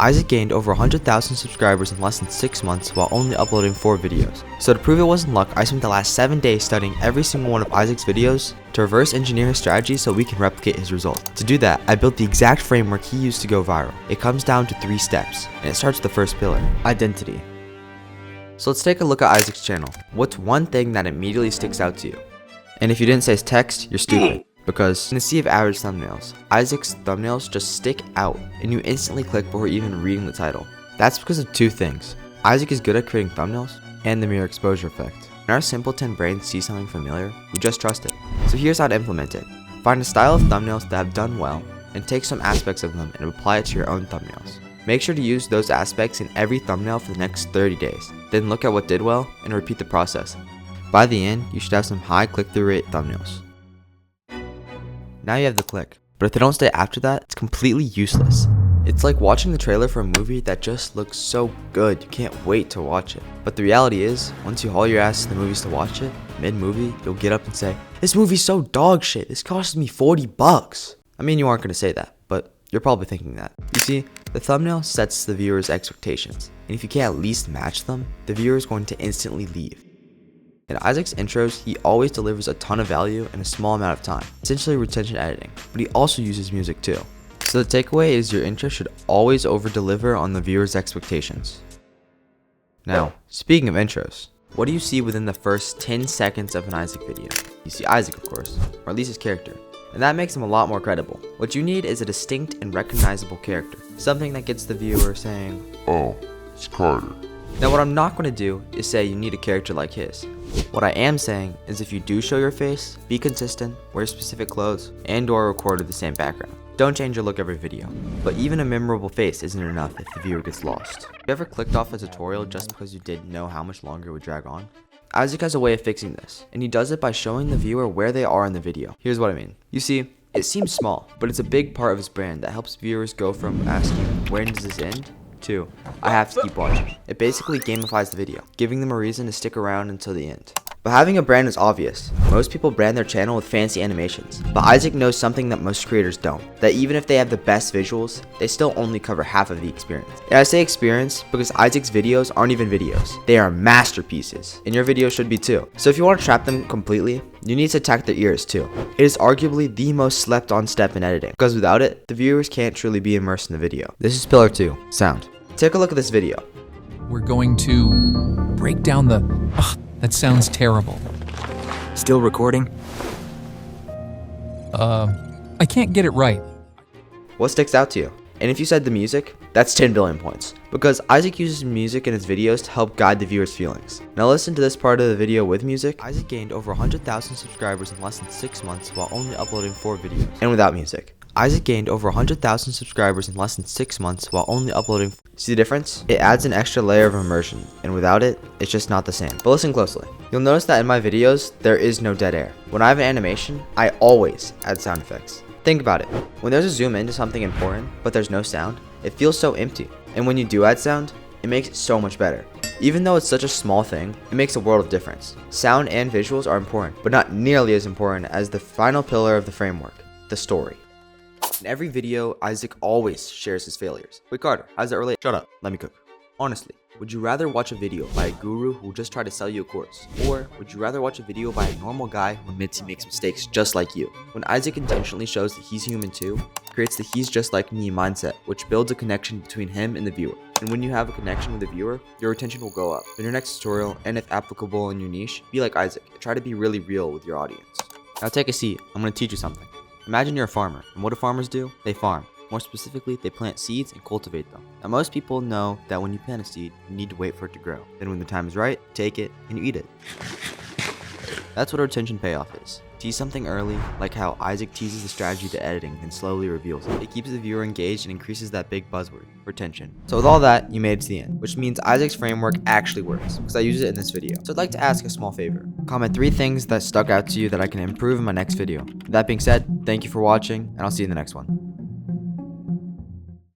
Isaac gained over 100,000 subscribers in less than 6 months while only uploading 4 videos. So to prove it wasn't luck, I spent the last 7 days studying every single one of Isaac's videos to reverse engineer his strategy so we can replicate his result. To do that, I built the exact framework he used to go viral. It comes down to 3 steps, and it starts with the first pillar, identity. So let's take a look at Isaac's channel. What's one thing that immediately sticks out to you? And if you didn't say text, you're stupid. Because in the sea of average thumbnails, Isaac's thumbnails just stick out and you instantly click before even reading the title. That's because of 2 things. Isaac is good at creating thumbnails and the mirror exposure effect. When our simpleton brains see something familiar, we just trust it. So here's how to implement it. Find a style of thumbnails that have done well and take some aspects of them and apply it to your own thumbnails. Make sure to use those aspects in every thumbnail for the next 30 days. Then look at what did well and repeat the process. By the end, you should have some high click-through rate thumbnails. Now you have the click, but if they don't stay after that, it's completely useless. It's like watching the trailer for a movie that just looks so good, you can't wait to watch it. But the reality is, once you haul your ass to the movies to watch it, mid-movie, you'll get up and say, "This movie's so dog shit, this costed me $40. I mean, you aren't going to say that, but you're probably thinking that. You see, the thumbnail sets the viewer's expectations, and if you can't at least match them, the viewer is going to instantly leave. In Isaac's intros, he always delivers a ton of value in a small amount of time, essentially retention editing, but he also uses music too. So the takeaway is your intro should always over-deliver on the viewer's expectations. Now, speaking of intros, what do you see within the first 10 seconds of an Isaac video? You see Isaac, of course, or at least his character, and that makes him a lot more credible. What you need is a distinct and recognizable character, something that gets the viewer saying, "Oh, it's Carter." Now what I'm not going to do is say you need a character like his. What I am saying is if you do show your face, be consistent, wear specific clothes, and or record with the same background. Don't change your look every video. But even a memorable face isn't enough if the viewer gets lost. You ever clicked off a tutorial just because you didn't know how much longer it would drag on? Isaac has a way of fixing this, and he does it by showing the viewer where they are in the video. Here's what I mean. You see, it seems small, but it's a big part of his brand that helps viewers go from asking, "When does this end?" to "I have to keep watching." It basically gamifies the video, giving them a reason to stick around until the end. But having a brand is obvious. Most people brand their channel with fancy animations. But Isaac knows something that most creators don't. That even if they have the best visuals, they still only cover half of the experience. And I say experience because Isaac's videos aren't even videos. They are masterpieces. And your videos should be too. So if you want to trap them completely, you need to attack their ears too. It is arguably the most slept on step in editing. Because without it, the viewers can't truly be immersed in the video. This is pillar 2, sound. Take a look at this video. We're going to break down the... Ugh, that sounds terrible. Still recording? I can't get it right. What sticks out to you? And if you said the music, that's 10 billion points. Because Isaac uses music in his videos to help guide the viewer's feelings. Now listen to this part of the video with music. Isaac gained over 100,000 subscribers in less than 6 months while only uploading 4 videos. And without music. Isaac gained over 100,000 subscribers in less than 6 months while only uploading. See the difference? It adds an extra layer of immersion, and without it, it's just not the same. But listen closely. You'll notice that in my videos, there is no dead air. When I have an animation, I always add sound effects. Think about it. When there's a zoom into something important, but there's no sound, it feels so empty. And when you do add sound, it makes it so much better. Even though it's such a small thing, it makes a world of difference. Sound and visuals are important, but not nearly as important as the final pillar of the framework, the story. In every video, Isaac always shares his failures. Wait, Carter, how does that relate? Shut up, let me cook. Honestly, would you rather watch a video by a guru who just tried to sell you a course? Or would you rather watch a video by a normal guy who admits he makes mistakes just like you? When Isaac intentionally shows that he's human too, creates the he's just like me mindset, which builds a connection between him and the viewer. And when you have a connection with the viewer, your retention will go up. In your next tutorial, and if applicable in your niche, be like Isaac and try to be really real with your audience. Now take a seat, I'm going to teach you something. Imagine you're a farmer, and what do farmers do? They farm. More specifically, they plant seeds and cultivate them. Now most people know that when you plant a seed, you need to wait for it to grow. Then when the time is right, take it and you eat it. That's what a retention payoff is. Tease something early, like how Isaac teases the strategy to editing and slowly reveals it. It keeps the viewer engaged and increases that big buzzword, retention. So with all that, you made it to the end, which means Isaac's framework actually works, because I use it in this video. So I'd like to ask a small favor. Comment 3 things that stuck out to you that I can improve in my next video. With that being said, thank you for watching, and I'll see you in the next one.